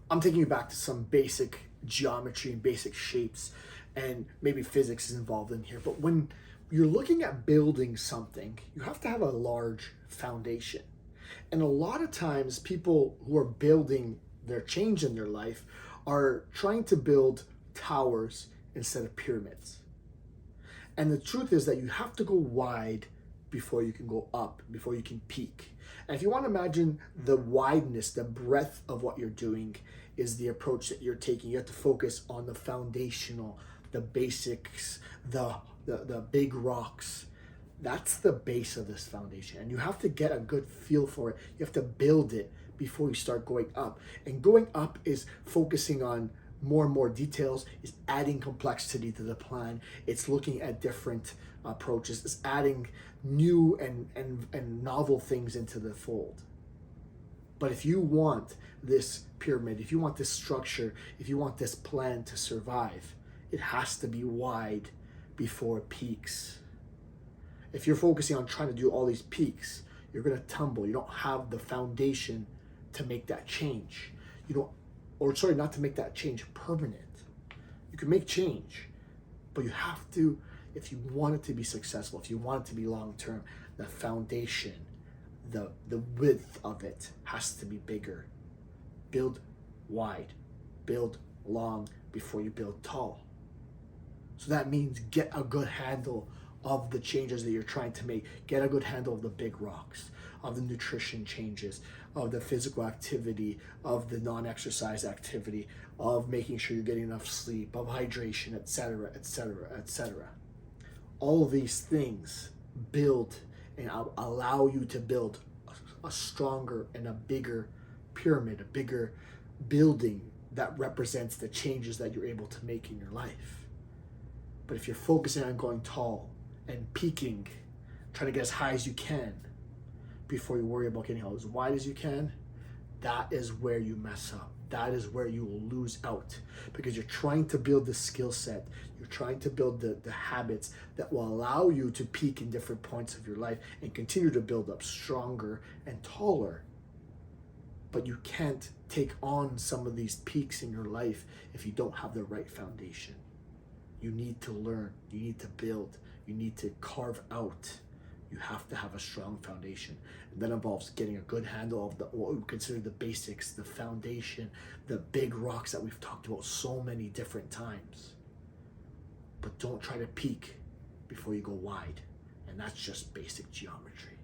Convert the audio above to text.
I'm taking you back to some basic geometry and basic shapes, and maybe physics is involved in here. But when you're looking at building something, you have to have a large foundation. And a lot of times, people who are building their change in their life are trying to build towers instead of pyramids. And the truth is that you have to go wide before you can go up, before you can peak. And if you want to imagine the wideness, the breadth of what you're doing is the approach that you're taking. You have to focus on the foundational, the basics, the big rocks. That's the base of this foundation. And you have to get a good feel for it. You have to build it before you start going up. And going up is focusing on more and more details, is adding complexity to the plan. It's looking at different approaches. It's adding new and novel things into the fold. But if you want this pyramid, if you want this structure, if you want this plan to survive, it has to be wide before it peaks. If you're focusing on trying to do all these peaks, you're going to tumble. You don't have the foundation to make that change. Not to make that change permanent. You can make change, but you have to, if you want it to be successful, if you want it to be long-term, the foundation, the width of it has to be bigger. Build wide, build long before you build tall. So that means get a good handle of the changes that you're trying to make. Get a good handle of the big rocks, of the nutrition changes, of the physical activity, of the non-exercise activity, of making sure you're getting enough sleep, of hydration, etc., etc., etc. All of these things build and allow you to build a stronger and a bigger pyramid, a bigger building that represents the changes that you're able to make in your life. But if you're focusing on going tall and peaking, trying to get as high as you can before you worry about getting as wide as you can, that is where you mess up. That is where you will lose out, because you're trying to build the skill set. You're trying to build the habits that will allow you to peak in different points of your life and continue to build up stronger and taller. But you can't take on some of these peaks in your life if you don't have the right foundation. You need to learn, you need to build, you need to carve out. You have to have a strong foundation. And that involves getting a good handle of what we consider the basics, the foundation, the big rocks that we've talked about so many different times. But don't try to peak before you go wide. And that's just basic geometry.